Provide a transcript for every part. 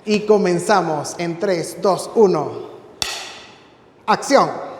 Y comenzamos en 3, 2, 1. ¡Acción!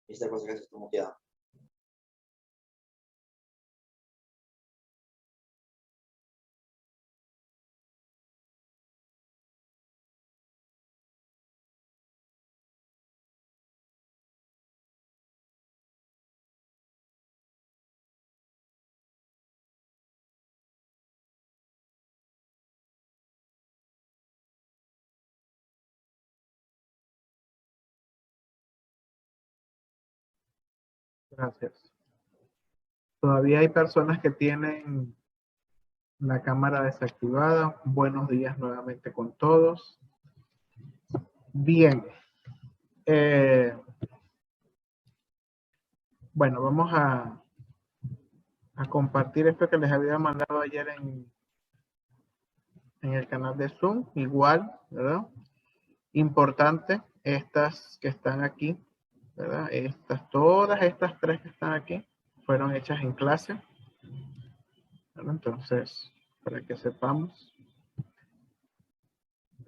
Mister, por si acaso está muteado. Gracias. Todavía hay personas que tienen la cámara desactivada. Buenos días nuevamente con todos. Bien. Bueno, vamos a compartir esto que les había mandado ayer en el canal de Zoom. Igual, ¿verdad? Importante, estas que están aquí, ¿verdad? Todas estas tres que están aquí fueron hechas en clase, ¿verdad? Entonces, para que sepamos,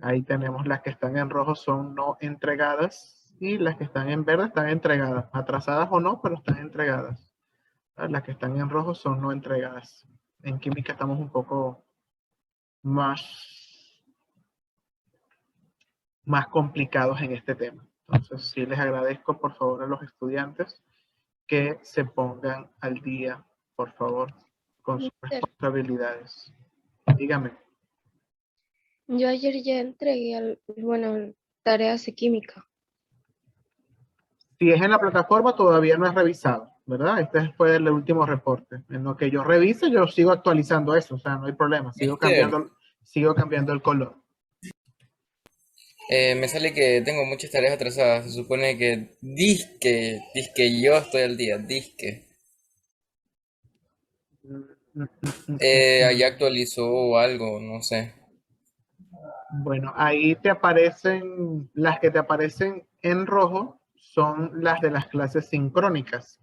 ahí tenemos las que están en rojo son no entregadas y las que están en verde están entregadas, atrasadas o no, pero están entregadas. ¿Verdad? Las que están en rojo son no entregadas. En química estamos un poco más complicados en este tema. Entonces, sí les agradezco, por favor, a los estudiantes que se pongan al día, por favor, con sus responsabilidades. Dígame. Yo ayer ya entregué, tareas de química. Si es en la plataforma, todavía no es revisado, ¿verdad? Este fue el último reporte. En lo que yo revise, yo sigo actualizando eso, o sea, no hay problema. Sigo cambiando el color. Me sale que tengo muchas tareas atrasadas. Se supone que disque yo estoy al día, disque. Allá actualizó algo, no sé. Bueno, ahí te aparecen, las que te aparecen en rojo son las de las clases sincrónicas,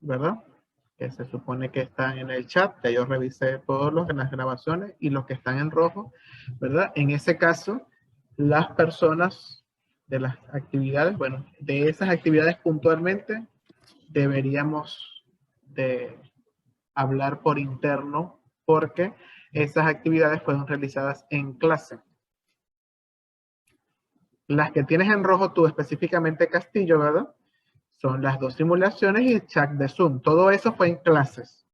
¿verdad? Que se supone que están en el chat, que yo revisé todos los de las grabaciones y los que están en rojo, ¿verdad? En ese caso, las personas de las actividades, bueno, de esas actividades puntualmente, deberíamos de hablar por interno porque esas actividades fueron realizadas en clase. Las que tienes en rojo tú específicamente Castillo, ¿verdad? Son las dos simulaciones y el chat de Zoom. Todo eso fue en clases.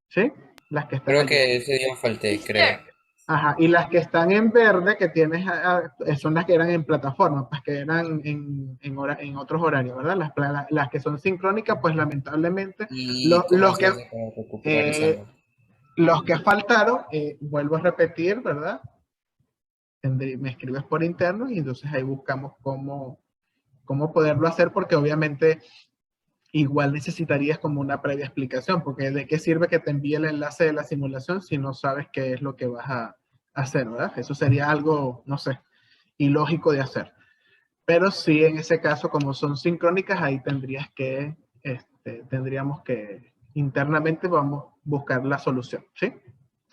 ¿Sí? Las que están Creo allí. que ese día falté, creo. Ajá, y las que están en verde, que tienes, son las que eran en plataforma, pues que eran en otros horarios, ¿verdad? Las que son sincrónicas, pues lamentablemente, ¿Y cómo se hace para recuperar esa eh, nota? los que faltaron, vuelvo a repetir, ¿verdad? Me escribes por interno y entonces ahí buscamos cómo poderlo hacer, porque obviamente igual necesitarías como una previa explicación, porque de qué sirve que te envíe el enlace de la simulación si no sabes qué es lo que vas a hacer, ¿verdad? Eso sería algo, no sé, ilógico de hacer. Pero sí, en ese caso, como son sincrónicas, ahí tendríamos que internamente vamos a buscar la solución, ¿sí?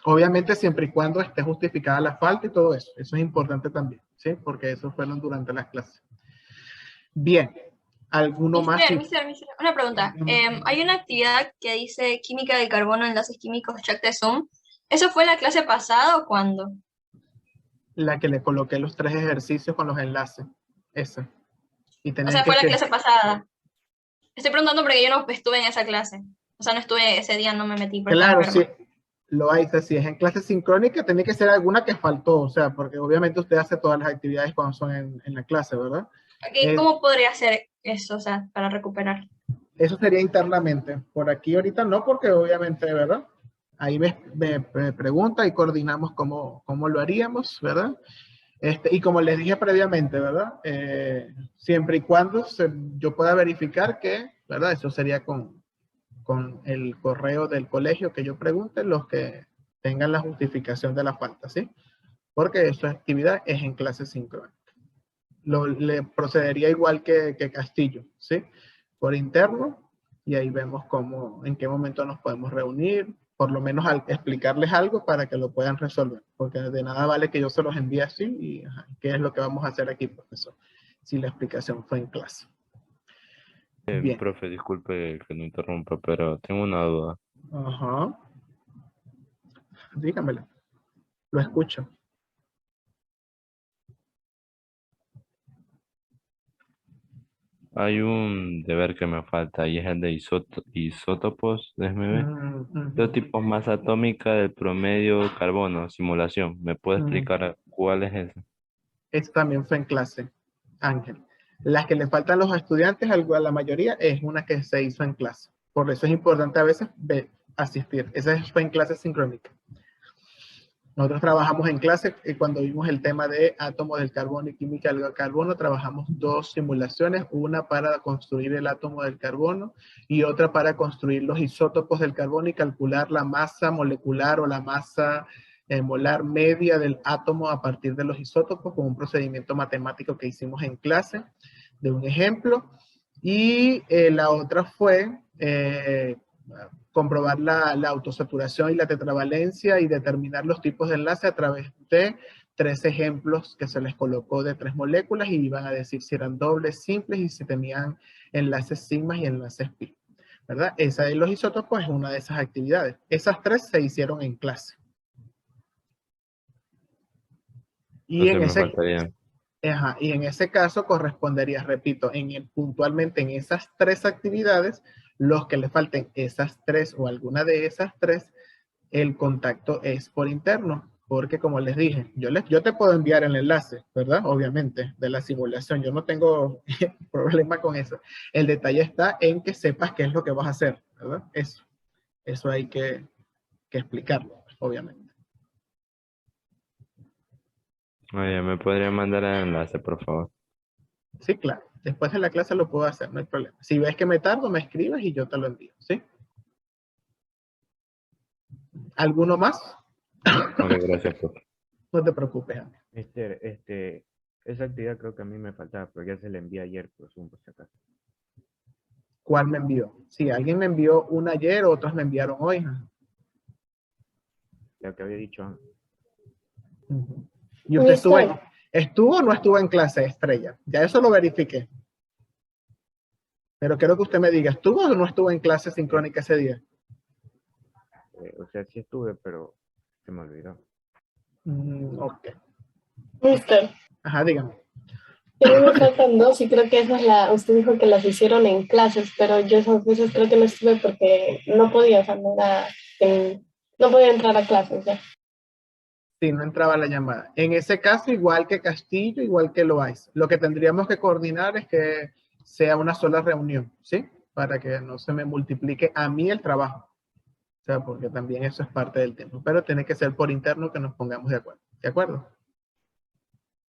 Obviamente siempre y cuando esté justificada la falta y todo eso. Eso es importante también, ¿sí? Porque eso fueron durante las clases. Bien. ¿Alguno más? Mister, una pregunta. Hay una actividad que dice química del carbono, enlaces químicos, chat de Zoom. ¿Eso fue la clase pasada o cuándo? La que le coloqué los 3 ejercicios con los enlaces. Esa. Y O sea, fue la clase pasada. Estoy preguntando porque yo no estuve en esa clase. O sea, no estuve ese día, no me metí. Claro, sí. Lo hay, si es en clase sincrónica, tiene que ser alguna que faltó, o sea, porque obviamente usted hace todas las actividades cuando son en la clase, ¿verdad? Okay, ¿cómo podría hacer eso, o sea, para recuperar? Eso sería internamente. Por aquí ahorita no, porque obviamente, ¿verdad? Ahí me pregunta y coordinamos cómo lo haríamos, ¿verdad? Y como les dije previamente, ¿verdad? Siempre y cuando yo pueda verificar que, ¿verdad? Eso sería con el correo del colegio que yo pregunte, los que tengan la justificación de la falta, ¿sí? Porque esa actividad es en clase sincrónica. Le procedería igual que Castillo, ¿sí? Por interno, y ahí vemos en qué momento nos podemos reunir, por lo menos explicarles algo para que lo puedan resolver, porque de nada vale que yo se los envíe así y ¿qué es lo que vamos a hacer aquí, profesor? Si la explicación fue en clase. Bien. Profe, disculpe que no interrumpa, pero tengo una duda. Ajá. Dígamelo. Lo escucho. Hay un deber que me falta y es el de isótopos, déjeme ver. Dos Ujú, tipos masa atómica del promedio carbono, simulación. ¿Me puede ujú. explicar cuál es ese? Esto también fue en clase, Ángel. Las que le faltan a los estudiantes, a la mayoría, es una que se hizo en clase. Por eso es importante a veces asistir. Esa fue en clase sincrónica. Nosotros trabajamos en clase y cuando vimos el tema de átomos del carbono y química del carbono, trabajamos dos simulaciones, una para construir el átomo del carbono y otra para construir los isótopos del carbono y calcular la masa molecular o la masa molar media del átomo a partir de los isótopos con un procedimiento matemático que hicimos en clase de un ejemplo. Y la otra fue comprobar la autosaturación y la tetravalencia y determinar los tipos de enlace a través de 3 ejemplos que se les colocó de 3 moléculas y iban a decir si eran dobles, simples y si tenían enlaces sigma y enlaces pi. ¿Verdad? Esa de los isótopos es una de esas actividades. Esas 3 se hicieron en clase. Y Entonces en me ese, faltaría. y en ese caso correspondería, repito, puntualmente en esas 3 actividades, los que le falten esas 3 o alguna de esas 3, el contacto es por interno, porque como les dije, yo te puedo enviar el enlace, ¿verdad? Obviamente, de la simulación, yo no tengo problema con eso. El detalle está en que sepas qué es lo que vas a hacer, ¿verdad? Eso hay que explicarlo, obviamente. Oye, ¿me podría mandar el enlace, por favor? Sí, claro. Después de la clase lo puedo hacer, no hay problema. Si ves que me tardo, me escribes y yo te lo envío, ¿sí? ¿Alguno más? Ok, gracias, profe. No te preocupes, Ana. Esa actividad creo que a mí me faltaba, pero ya se la envié ayer, por Zoom, por si acaso. ¿Cuál me envió? Sí, alguien me envió una ayer, otros me enviaron hoy. La que había dicho antes. Ujú. ¿Y usted estuvo o no estuvo en clase, Estrella? Ya eso lo verifiqué. Pero quiero que usted me diga, ¿estuvo o no estuvo en clase sincrónica ese día? O sea, sí estuve, pero se me olvidó. Ok. Mister, Ajá, dígame. a mí me faltan dos y creo que usted dijo que las hicieron en clases, pero yo esas veces creo que no estuve porque no podía, o sea, no podía entrar a clases ya. Sí, no entraba la llamada. En ese caso, igual que Castillo, igual que Loaiza, lo que tendríamos que coordinar es que sea una sola reunión, ¿sí? Para que no se me multiplique a mí el trabajo. O sea, porque también eso es parte del tiempo. Pero tiene que ser por interno que nos pongamos de acuerdo. ¿De acuerdo?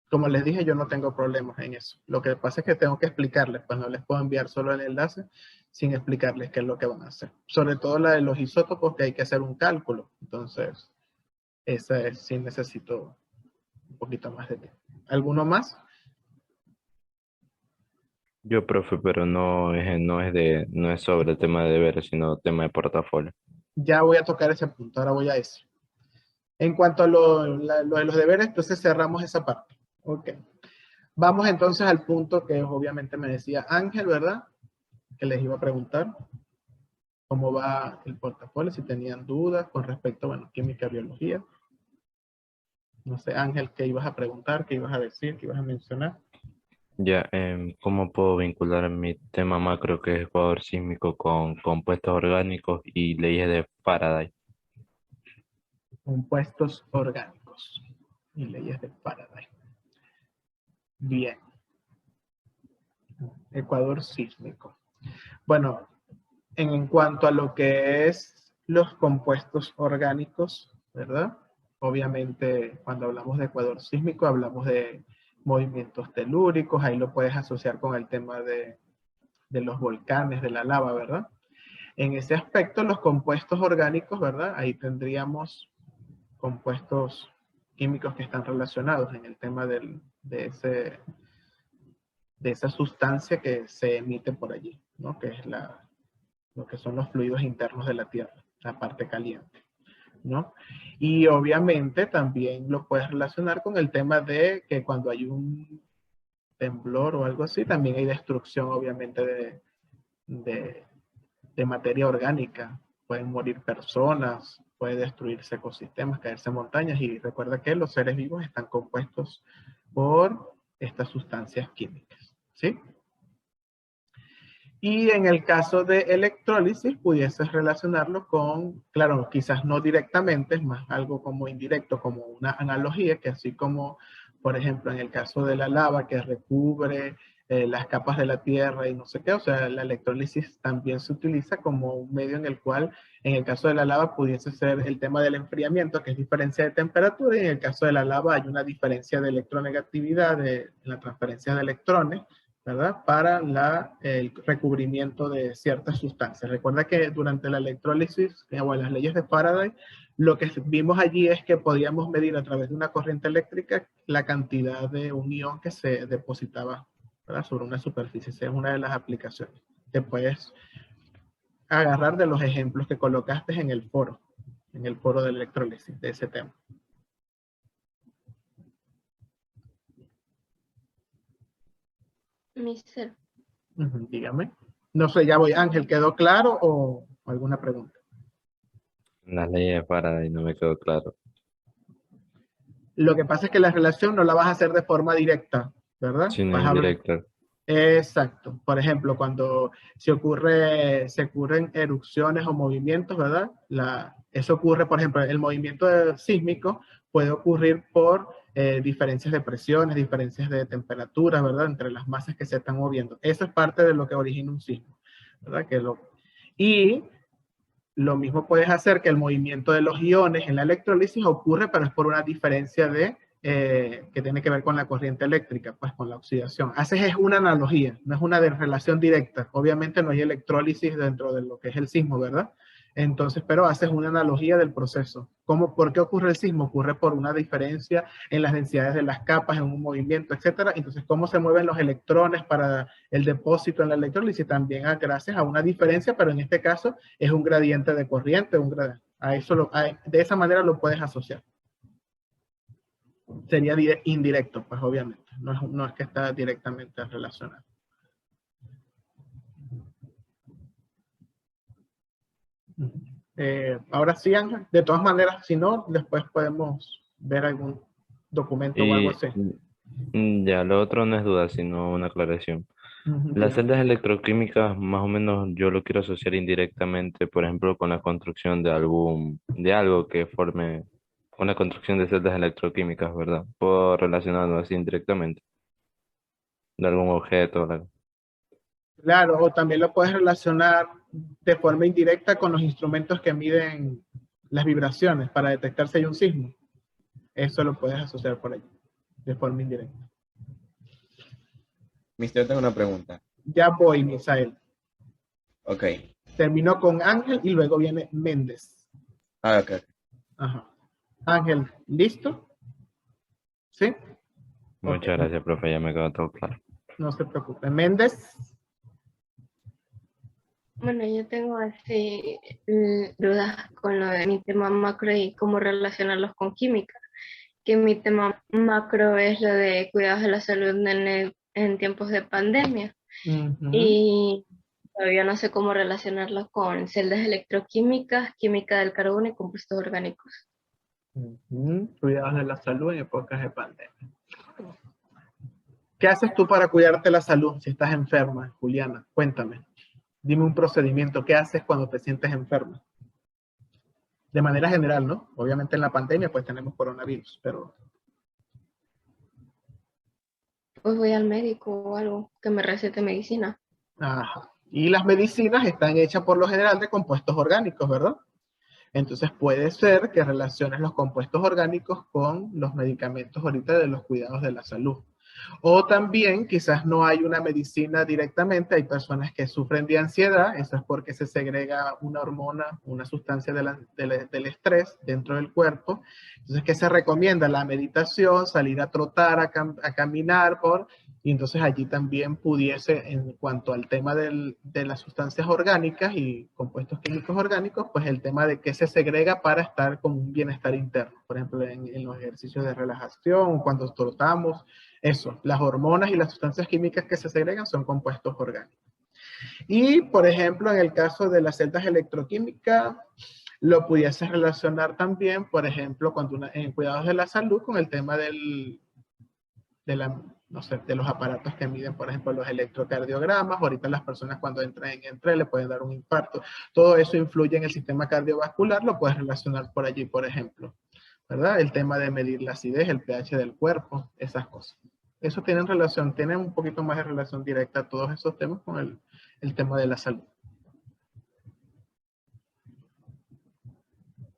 Como les dije, yo no tengo problemas en eso. Lo que pasa es que tengo que explicarles, pues no les puedo enviar solo el enlace sin explicarles qué es lo que van a hacer. Sobre todo la de los isótopos, que hay que hacer un cálculo. Entonces, esa es, sí necesito un poquito más de tiempo. ¿Alguno más? Yo, profe, pero no es sobre el tema de deberes, sino tema de portafolio. Ya voy a tocar ese punto, ahora voy a eso. En cuanto a lo de los deberes, entonces cerramos esa parte. Ok. Vamos entonces al punto que obviamente me decía Ángel, ¿verdad? Que les iba a preguntar cómo va el portafolio, si tenían dudas con respecto, bueno, química, biología. No sé, Ángel, ¿qué ibas a preguntar? ¿Qué ibas a decir? ¿Qué ibas a mencionar? Ya, ¿cómo puedo vincular mi tema macro, que es ecuador sísmico, con compuestos orgánicos y leyes de Faraday? Compuestos orgánicos y leyes de Faraday. Bien. Ecuador sísmico. Bueno, en cuanto a lo que es los compuestos orgánicos, ¿verdad? Obviamente, cuando hablamos de ecuador sísmico, hablamos de movimientos telúricos, ahí lo puedes asociar con el tema de los volcanes, de la lava, ¿verdad? En ese aspecto, los compuestos orgánicos, ¿verdad? Ahí tendríamos compuestos químicos que están relacionados en el tema de esa sustancia que se emite por allí, ¿no? Que es lo que son los fluidos internos de la Tierra, la parte caliente, ¿no? Y obviamente también lo puedes relacionar con el tema de que cuando hay un temblor o algo así, también hay destrucción obviamente de materia orgánica. Pueden morir personas, puede destruirse ecosistemas, caerse montañas, y recuerda que los seres vivos están compuestos por estas sustancias químicas, ¿sí? Y en el caso de electrólisis, pudieses relacionarlo con, claro, quizás no directamente, es más algo como indirecto, como una analogía, que así como, por ejemplo, en el caso de la lava que recubre las capas de la tierra y no sé qué, o sea, la electrólisis también se utiliza como un medio en el cual, en el caso de la lava, pudiese ser el tema del enfriamiento, que es diferencia de temperatura, y en el caso de la lava hay una diferencia de electronegatividad, de la transferencia de electrones, ¿verdad? Para el recubrimiento de ciertas sustancias. Recuerda que durante la electrólisis, o las leyes de Faraday, lo que vimos allí es que podíamos medir a través de una corriente eléctrica la cantidad de un ion que se depositaba, ¿verdad?, sobre una superficie. Esa es una de las aplicaciones. Te puedes agarrar de los ejemplos que colocaste en el foro de electrólisis, de ese tema. Mister, Dígame. No sé, ya voy. Ángel, ¿quedó claro o alguna pregunta? Las leyes de Faraday no me quedó claro. Lo que pasa es que la relación no la vas a hacer de forma directa, ¿verdad? Sino Vas a hablar- indirecta. Exacto. Por ejemplo, cuando se ocurren erupciones o movimientos, ¿verdad? Eso ocurre, por ejemplo, el movimiento sísmico puede ocurrir por diferencias de presiones, diferencias de temperaturas, ¿verdad? Entre las masas que se están moviendo. Eso es parte de lo que origina un sismo, ¿verdad? Y lo mismo puedes hacer que el movimiento de los iones en la electrólisis ocurre, pero es por una diferencia que tiene que ver con la corriente eléctrica, pues con la oxidación. Es una analogía, no es una relación directa. Obviamente no hay electrólisis dentro de lo que es el sismo, ¿verdad? Entonces, pero haces una analogía del proceso. ¿Por qué ocurre el sismo? Ocurre por una diferencia en las densidades de las capas, en un movimiento, etcétera. Entonces, ¿cómo se mueven los electrones para el depósito en la electrólisis? También gracias a una diferencia, pero en este caso es un gradiente de corriente. De esa manera lo puedes asociar. Sería indirecto, pues obviamente. No es que está directamente relacionado. Ahora sí, Ángel. De todas maneras, si no, después podemos ver algún documento o algo Y así. ya, lo otro no es duda, sino una aclaración. Las Dígame. celdas electroquímicas, más o menos, yo lo quiero asociar indirectamente, por ejemplo, con la construcción de algo que forme una construcción de celdas electroquímicas, ¿verdad? Puedo relacionarlo así indirectamente, de algún objeto, algo. Claro, o también lo puedes relacionar de forma indirecta con los instrumentos que miden las vibraciones para detectar si hay un sismo. Eso lo puedes asociar por ahí, de forma indirecta. Mister, tengo una pregunta. Ya voy, Misael. Ok. Terminó con Ángel y luego viene Méndez. Ah, ok. Ajá. Ángel, ¿listo? ¿Sí? Muchas Ok, gracias, profe, ya me quedó todo claro. no se preocupe. Méndez. bueno, yo tengo así dudas con lo de mi tema macro y cómo relacionarlos con química. Que mi tema macro es lo de cuidados de la salud en tiempos de pandemia. Y todavía no sé cómo relacionarlos con celdas electroquímicas, química del carbono y compuestos orgánicos. Cuidados de la salud en épocas de pandemia. ¿Qué haces tú para cuidarte la salud si estás enferma, Juliana? Cuéntame. Dime un procedimiento. ¿Qué haces cuando te sientes enferma? De manera general, ¿no? Obviamente en la pandemia pues tenemos coronavirus, pero... Pues voy al médico o algo que me recete medicina. Ajá. Y las medicinas están hechas por lo general de compuestos orgánicos, ¿verdad? Entonces puede ser que relaciones los compuestos orgánicos con los medicamentos ahorita de los cuidados de la salud. O también quizás no hay una medicina directamente, hay personas que sufren de ansiedad, eso es porque se segrega una hormona, una sustancia del estrés dentro del cuerpo. Entonces, ¿qué se recomienda? La meditación, salir a trotar, a caminar, y entonces allí también pudiese, en cuanto al tema de las sustancias orgánicas y compuestos químicos orgánicos, pues el tema de qué se segrega para estar con un bienestar interno. Por ejemplo, en los ejercicios de relajación, cuando trotamos, eso, las hormonas y las sustancias químicas que se segregan son compuestos orgánicos. Y, por ejemplo, en el caso de las celdas electroquímicas, lo pudiese relacionar también, por ejemplo, en cuidados de la salud con el tema no sé, de los aparatos que miden, por ejemplo, los electrocardiogramas. Ahorita las personas cuando entran en estrés le pueden dar un infarto. Todo eso influye en el sistema cardiovascular, lo puedes relacionar por allí, por ejemplo, ¿verdad? El tema de medir la acidez, el pH del cuerpo, esas cosas. Eso tienen relación, tienen un poquito más de relación directa todos esos temas con el tema de la salud.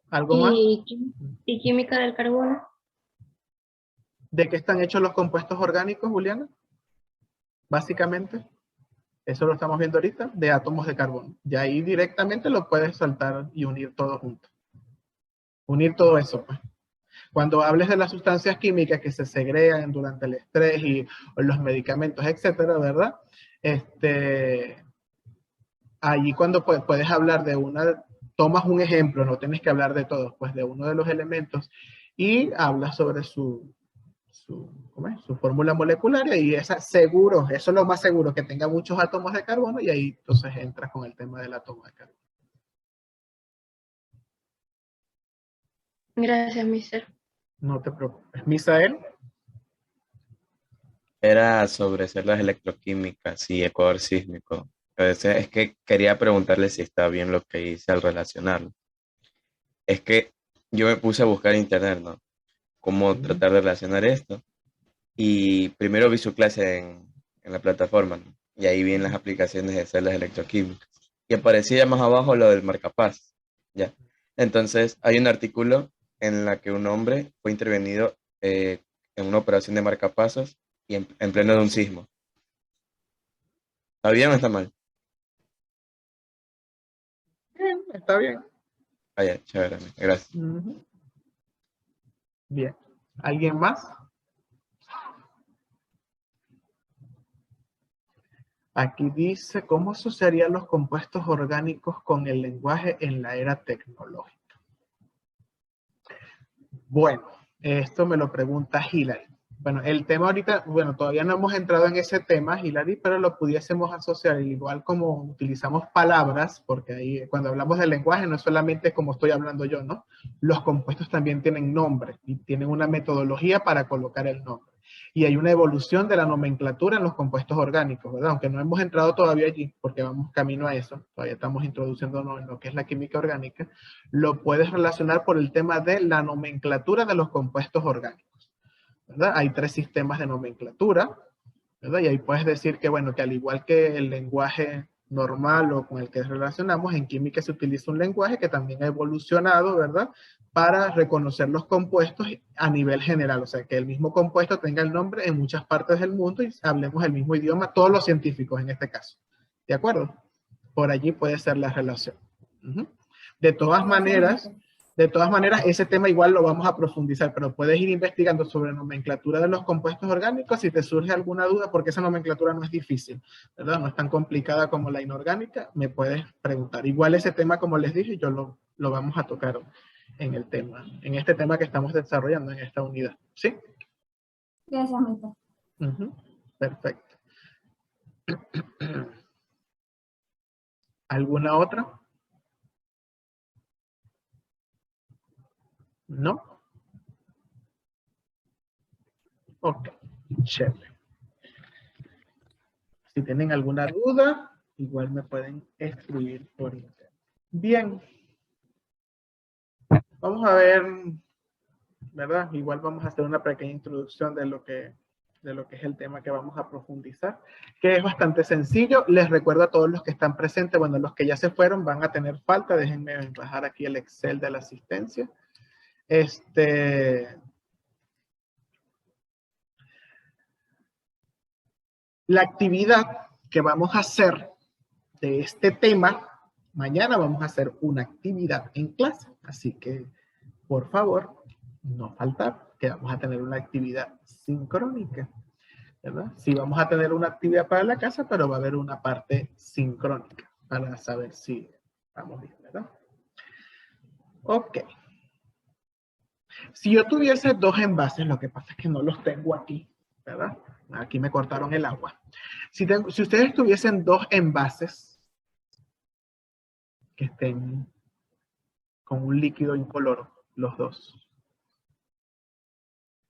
¿Algo más? ¿Y química del carbono? ¿De qué están hechos los compuestos orgánicos, Juliana? Básicamente, eso lo estamos viendo ahorita, de átomos de carbono. Y ahí directamente lo puedes saltar y unir todo junto. Unir todo eso, pues. Cuando hables de las sustancias químicas que se segregan durante el estrés o los medicamentos, etcétera, ¿verdad? Allí cuando puedes hablar de tomas un ejemplo, no tienes que hablar de todos, pues de uno de los elementos y hablas sobre su fórmula molecular y seguro, eso es lo más seguro, que tenga muchos átomos de carbono y ahí entonces entras con el tema del átomo de carbono. Gracias, mister. No te preocupes. Misael. Era sobre celdas electroquímicas y ecuador sísmico. Es que quería preguntarle si está bien lo que hice al relacionarlo. Es que yo me puse a buscar en internet, ¿no? Cómo tratar de relacionar esto. Y primero vi su clase en la plataforma, ¿no? Y ahí vi en las aplicaciones de celdas electroquímicas. Y aparecía más abajo lo del marcapasos, ¿ya? Entonces, hay un artículo en la que un hombre fue intervenido en una operación de marcapasos y en pleno de un sismo. ¿Está bien o está mal? Bien, está bien. Ah, ya, chévere, gracias. Bien. ¿Alguien más? Aquí dice, ¿cómo asociarían los compuestos orgánicos con el lenguaje en la era tecnológica? Bueno, esto me lo pregunta Hilary. Bueno, el tema ahorita, bueno, todavía no hemos entrado en ese tema, Hilary, pero lo pudiésemos asociar igual como utilizamos palabras, porque ahí cuando hablamos del lenguaje no es solamente como estoy hablando yo, ¿no? Los compuestos también tienen nombre y tienen una metodología para colocar el nombre. Y hay una evolución de la nomenclatura en los compuestos orgánicos, ¿verdad? Aunque no hemos entrado todavía allí, porque vamos camino a eso, todavía estamos introduciéndonos en lo que es la química orgánica, lo puedes relacionar por el tema de la nomenclatura de los compuestos orgánicos, ¿verdad? Hay 3 sistemas de nomenclatura, ¿verdad? Y ahí puedes decir que, bueno, que al igual que el lenguaje normal o con el que relacionamos, en química se utiliza un lenguaje que también ha evolucionado, ¿verdad? Para reconocer los compuestos a nivel general, o sea, que el mismo compuesto tenga el nombre en muchas partes del mundo y hablemos el mismo idioma, todos los científicos en este caso. ¿De acuerdo? Por allí puede ser la relación. De todas maneras, ese tema igual lo vamos a profundizar, pero puedes ir investigando sobre nomenclatura de los compuestos orgánicos si te surge alguna duda, porque esa nomenclatura no es difícil, ¿verdad? No es tan complicada como la inorgánica, me puedes preguntar. Igual ese tema, como les dije, yo lo vamos a tocar en este tema que estamos desarrollando en esta unidad. ¿Sí? Gracias, mister. Perfecto. ¿Alguna otra? ¿No? Ok, chévere. Si tienen alguna duda, igual me pueden escribir por internet. Bien. Vamos a ver, ¿verdad? Igual vamos a hacer una pequeña introducción de lo que es el tema que vamos a profundizar, que es bastante sencillo. Les recuerdo a todos los que están presentes, bueno, los que ya se fueron van a tener falta. Déjenme bajar aquí el Excel de la asistencia. La actividad que vamos a hacer de este tema, mañana vamos a hacer una actividad en clase. Así que, por favor, no faltar, que vamos a tener una actividad sincrónica, ¿verdad? Sí vamos a tener una actividad para la casa, pero va a haber una parte sincrónica para saber si vamos bien, ¿verdad? Ok. Si yo tuviese 2 envases, lo que pasa es que no los tengo aquí, ¿verdad? Aquí me cortaron el agua. Si ustedes tuviesen dos envases que estén con un líquido incoloro, los dos,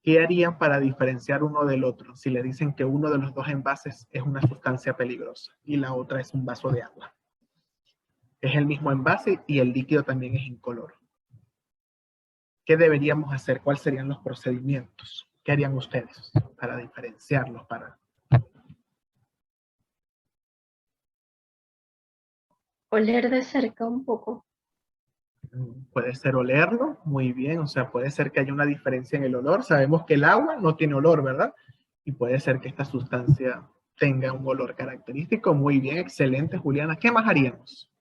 ¿qué harían para diferenciar uno del otro? Si le dicen que uno de los dos envases es una sustancia peligrosa y la otra es un vaso de agua. Es el mismo envase y el líquido también es incoloro. ¿Qué deberíamos hacer? ¿Cuáles serían los procedimientos? ¿Qué harían ustedes para diferenciarlos? Oler de cerca un poco. Puede ser olerlo, muy bien, o sea, puede ser que haya una diferencia en el olor. Sabemos que el agua no tiene olor, ¿verdad? Y puede ser que esta sustancia tenga un olor característico. Muy bien, excelente, Juliana. ¿Qué más haríamos?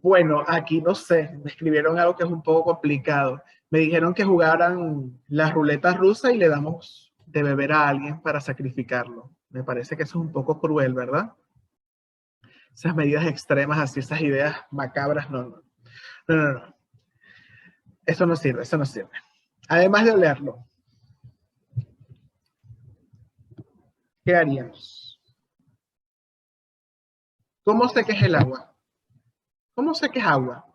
Bueno, aquí no sé, me escribieron algo que es un poco complicado. Me dijeron que jugaran las ruletas rusas y le damos de beber a alguien para sacrificarlo. Me parece que eso es un poco cruel, ¿verdad? Esas medidas extremas, así, esas ideas macabras, no. No. Eso no sirve, eso no sirve. Además de olerlo, ¿qué haríamos? ¿Cómo sé que es el agua? ¿Cómo sé que es agua?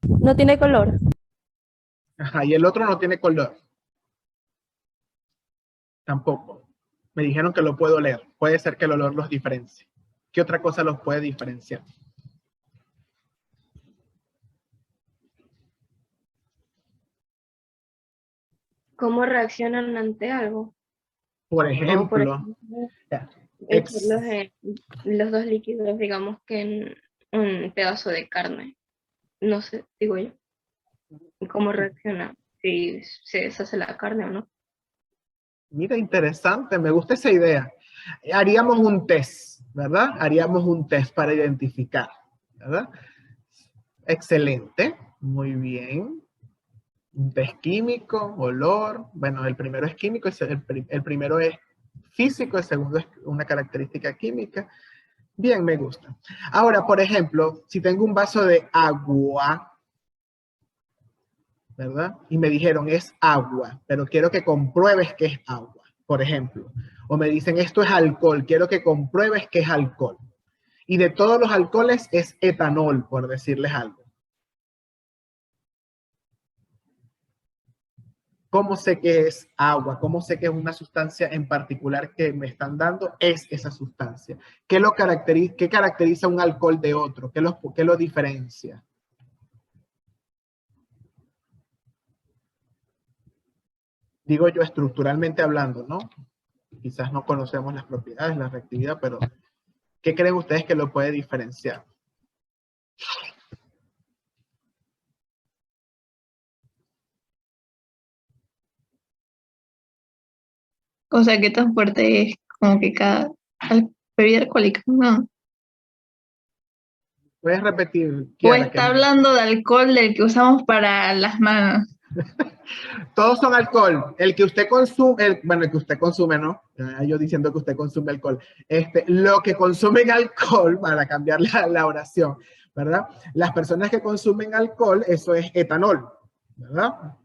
No tiene color. Ajá, y el otro no tiene color. Tampoco. Me dijeron que lo puedo oler. Puede ser que el olor los diferencie. ¿Qué otra cosa los puede diferenciar? ¿Cómo reaccionan ante algo? Por O, por ejemplo, ejemplo, ya, echarlos en los dos líquidos, digamos que en un pedazo de carne. No sé, digo yo. ¿Cómo reacciona? Si se deshace la carne o no. mira, interesante, me gusta esa idea. Haríamos un test, ¿verdad? Haríamos un test para identificar, ¿verdad? Excelente, muy bien. Un test químico, olor. Bueno, el primero es químico, el primero es físico, el segundo es una característica química. Bien, me gusta. Ahora, por ejemplo, si tengo un vaso de agua, ¿verdad? Y me dijeron, es agua, pero quiero que compruebes que es agua, por ejemplo. O me dicen, esto es alcohol, quiero que compruebes que es alcohol. Y de todos los alcoholes es etanol, por decirles algo. ¿Cómo sé que es agua? ¿Cómo sé que es una sustancia en particular que me están dando? Es esa sustancia. ¿Qué caracteriza un alcohol de otro? ¿Qué lo diferencia? Digo yo estructuralmente hablando, ¿no? Quizás no conocemos las propiedades, la reactividad, pero ¿qué creen ustedes que lo puede diferenciar? O sea, ¿qué tan fuerte es como que cada bebida alcohólica? No. ¿Puedes repetir, O Kiara? está hablando de alcohol del que usamos para las manos. Todos son alcohol. El que usted consume, bueno, el que usted consume, ¿no? Yo diciendo que usted consume alcohol. Lo que consumen alcohol, para cambiar la oración, ¿verdad? Las personas que consumen alcohol, eso es etanol, ¿verdad?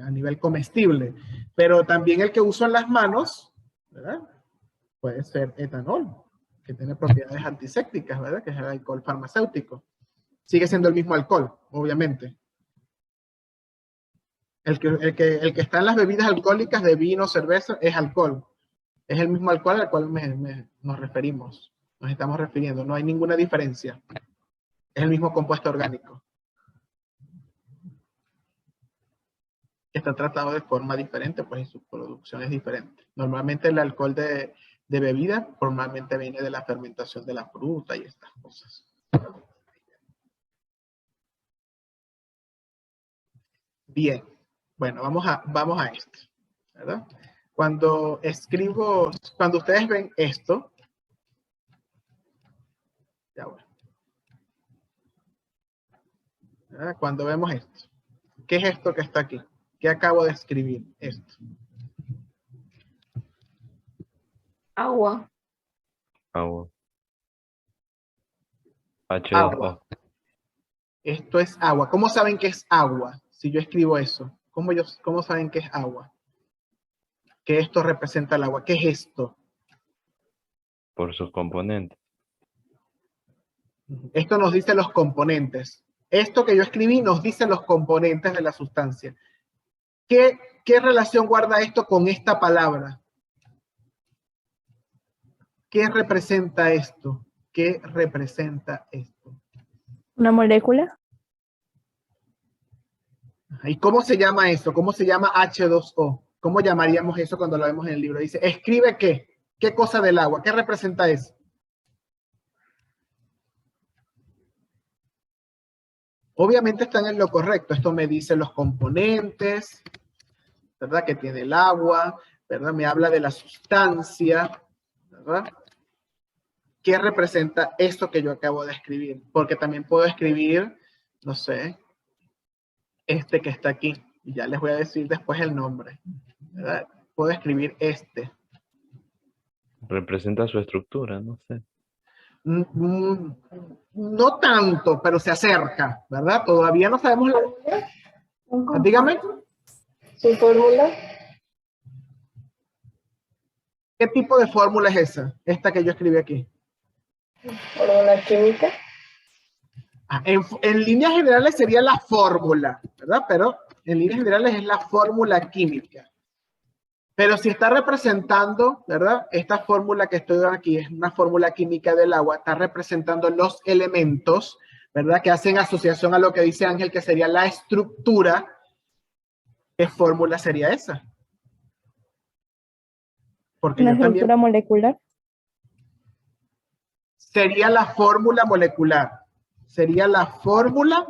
A nivel comestible. Pero también el que uso en las manos, ¿verdad? Puede ser etanol, que tiene propiedades antisépticas, ¿verdad? Que es el alcohol farmacéutico. Sigue siendo el mismo alcohol, obviamente. El que está en las bebidas alcohólicas de vino, cerveza, es alcohol. Es el mismo alcohol al cual nos referimos. Nos estamos refiriendo. No hay ninguna diferencia. Es el mismo compuesto orgánico. Está tratado de forma diferente, pues, y su producción es diferente. Normalmente el alcohol de bebida normalmente viene de la fermentación de la fruta y estas cosas. Bien. Bueno, vamos a esto, ¿verdad? Cuando ustedes ven esto, ya bueno, ¿verdad? Cuando vemos esto, ¿qué es esto que está aquí? ¿Qué acabo de escribir? Esto. Agua. Agua. Agua. H2O. Esto es agua. ¿Cómo saben que es agua? Si yo escribo eso. ¿Cómo saben que es agua? Que esto representa el agua. ¿Qué es esto? Por sus componentes. Esto nos dice los componentes. Esto que yo escribí nos dice los componentes de la sustancia. ¿Qué relación guarda esto con esta palabra? ¿Qué representa esto? ¿Qué representa esto? ¿Una molécula? ¿Y cómo se llama eso? ¿Cómo se llama H2O? ¿Cómo llamaríamos eso cuando lo vemos en el libro? Dice, escribe qué. ¿Qué cosa del agua? ¿Qué representa eso? Obviamente están en lo correcto. Esto me dice los componentes, ¿verdad? Que tiene el agua, ¿verdad? Me habla de la sustancia, ¿verdad? ¿Qué representa esto que yo acabo de escribir? Porque también puedo escribir, no sé, este que está aquí. Y ya les voy a decir después el nombre, ¿verdad? Puedo escribir este. Representa su estructura, no sé. No tanto, pero se acerca, ¿verdad? Todavía no sabemos la... Dígame. ¿Su fórmula? ¿Qué tipo de fórmula es esa? Esta que yo escribí aquí. ¿Fórmula química? En líneas generales sería la fórmula, ¿verdad? Pero en líneas generales es la fórmula química. Pero si está representando, ¿verdad? Esta fórmula que estoy dando aquí es una fórmula química del agua, está representando los elementos, ¿verdad? Que hacen asociación a lo que dice Ángel, que sería la estructura. ¿Qué fórmula sería esa? Porque ¿Una yo también... estructura molecular? Sería la fórmula molecular. Sería la fórmula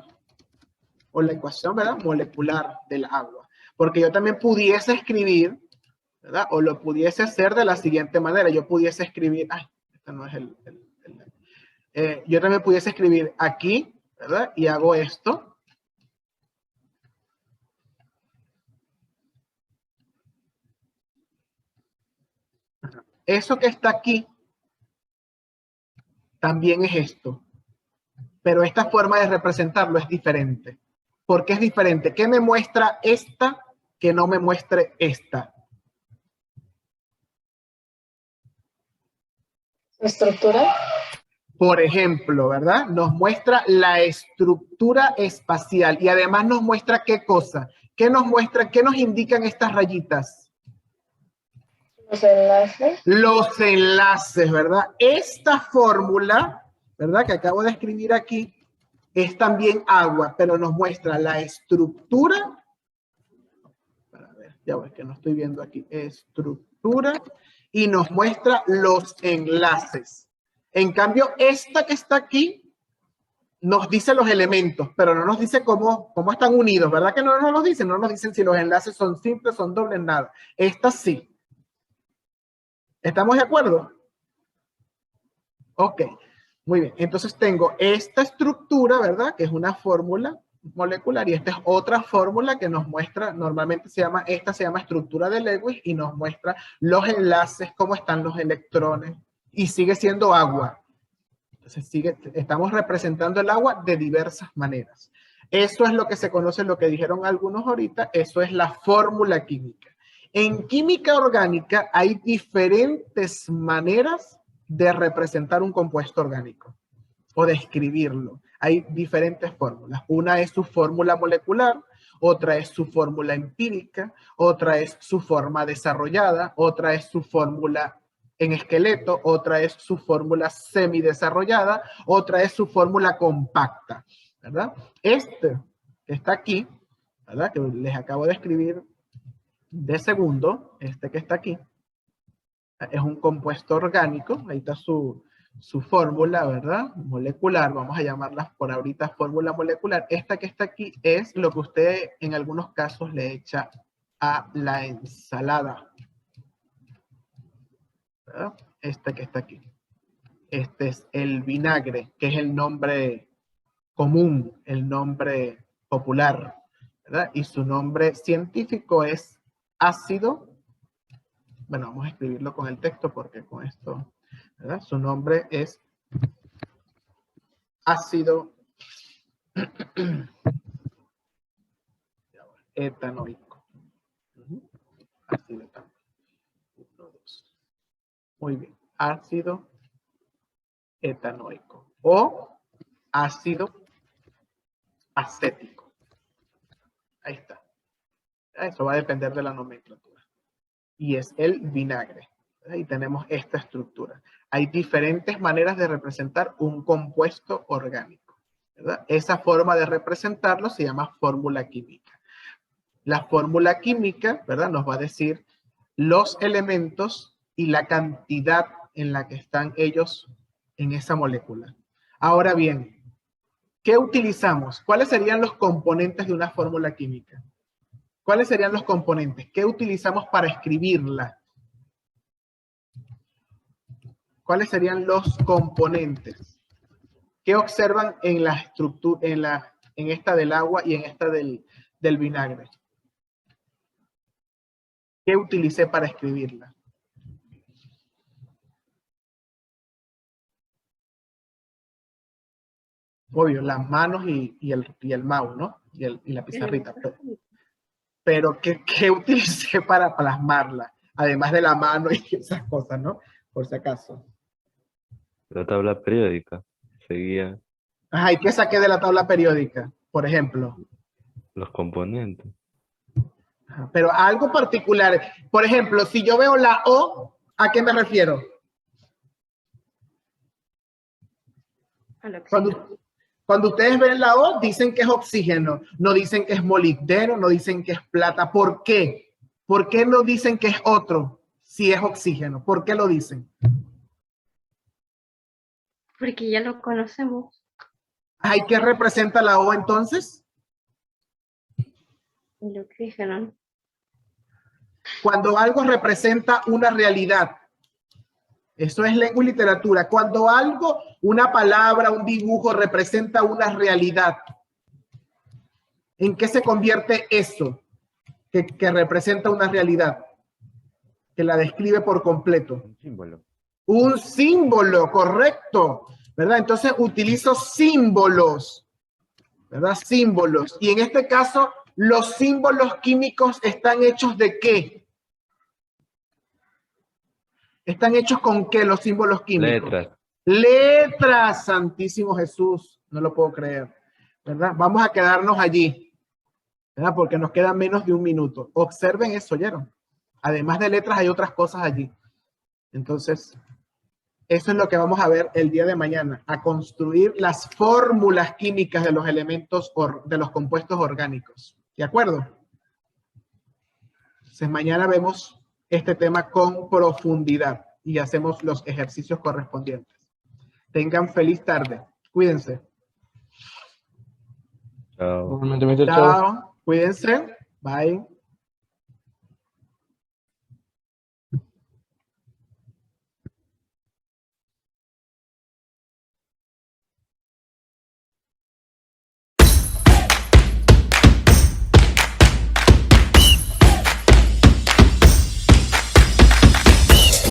o la ecuación, ¿verdad? Molecular del agua. Porque yo también pudiese escribir, ¿verdad? O lo pudiese hacer de la siguiente manera. Yo pudiese escribir, este no es yo también pudiese escribir aquí, ¿verdad? Y hago esto. Eso que está aquí también es esto. Pero esta forma de representarlo es diferente. ¿Por qué es diferente? ¿Qué me muestra esta que no me muestre esta? ¿Estructura? Por ejemplo, ¿verdad? Nos muestra la estructura espacial y además nos muestra qué cosa. ¿Qué nos muestra? ¿Qué nos indican estas rayitas? Los enlaces. Los enlaces, ¿verdad? Esta fórmula, ¿verdad? Que acabo de escribir aquí, es también agua, pero nos muestra la estructura. A ver, ya ves que no estoy viendo aquí. Estructura y nos muestra los enlaces. En cambio, esta que está aquí nos dice los elementos, pero no nos dice cómo están unidos, ¿verdad que no nos lo dicen? No nos dicen si los enlaces son simples, son dobles, nada. Esta sí. ¿Estamos de acuerdo? Ok, muy bien. Entonces tengo esta estructura, ¿verdad? Que es una fórmula molecular y esta es otra fórmula que nos muestra, normalmente esta se llama estructura de Lewis y nos muestra los enlaces, cómo están los electrones y sigue siendo agua. Entonces estamos representando el agua de diversas maneras. Eso es lo que se conoce, lo que dijeron algunos ahorita, eso es la fórmula química. En química orgánica hay diferentes maneras de representar un compuesto orgánico o de escribirlo. Hay diferentes fórmulas. Una es su fórmula molecular, otra es su fórmula empírica, otra es su forma desarrollada, otra es su fórmula en esqueleto, otra es su fórmula semidesarrollada, otra es su fórmula compacta, ¿verdad? Este que está aquí, ¿verdad? Que les acabo de escribir de segundo, este que está aquí, es un compuesto orgánico, ahí está su fórmula, ¿verdad? Molecular, vamos a llamarla por ahorita fórmula molecular. Esta que está aquí es lo que usted en algunos casos le echa a la ensalada, ¿verdad? Esta que está aquí. Este es el vinagre, que es el nombre común, el nombre popular, ¿verdad? Y su nombre científico es ácido. Bueno, vamos a escribirlo con el texto porque con esto ¿verdad? Su nombre es ácido etanoico. Ácido etanoico. 1, 2. Muy bien. Ácido etanoico o ácido acético. Ahí está. Eso va a depender de la nomenclatura. Y es el vinagre. Ahí tenemos esta estructura. Hay diferentes maneras de representar un compuesto orgánico, ¿verdad? Esa forma de representarlo se llama fórmula química. La fórmula química, ¿verdad?, nos va a decir los elementos y la cantidad en la que están ellos en esa molécula. Ahora bien, ¿qué utilizamos? ¿Cuáles serían los componentes de una fórmula química? ¿Cuáles serían los componentes? ¿Qué utilizamos para escribirla? ¿Cuáles serían los componentes? ¿Qué observan en la estructura, en esta del agua y en esta del vinagre? ¿Qué utilicé para escribirla? Obvio, las manos y el mouse, ¿no? Y la pizarrita. Pero ¿qué utilicé para plasmarla? Además de la mano y esas cosas, ¿no? Por si acaso. La tabla periódica. Seguía Ajá, ¿y qué saqué de la tabla periódica? Por ejemplo. los componentes. Ajá, pero algo particular. Por ejemplo, si yo veo la O, ¿a qué me refiero? Cuando ustedes ven la O, dicen que es oxígeno, no dicen que es molibdeno, no dicen que es plata. ¿Por qué? ¿Por qué no dicen que es otro si es oxígeno? ¿Por qué lo dicen? Porque ya lo conocemos. Ay, ¿qué representa la O entonces? El oxígeno. Cuando algo representa una realidad. Eso es lengua y literatura. Cuando algo, una palabra, un dibujo representa una realidad. ¿En qué se convierte eso que representa una realidad? Que la describe por completo. Un símbolo. Un símbolo, correcto. ¿Verdad? Entonces utilizo símbolos. ¿Verdad? Símbolos. Y en este caso, los símbolos químicos están hechos ¿de qué? ¿Están hechos con qué los símbolos químicos? Letras. Letras, Santísimo Jesús. No lo puedo creer. ¿Verdad? Vamos a quedarnos allí. ¿Verdad? Porque nos queda menos de un minuto. Observen eso, ¿oyeron? Además de letras hay otras cosas allí. Entonces, eso es lo que vamos a ver el día de mañana. A construir las fórmulas químicas de los elementos, de los compuestos orgánicos. ¿De acuerdo? Entonces, mañana vemos este tema con profundidad y hacemos los ejercicios correspondientes. Tengan feliz tarde. Cuídense. Chao. Chao. Cuídense. Bye.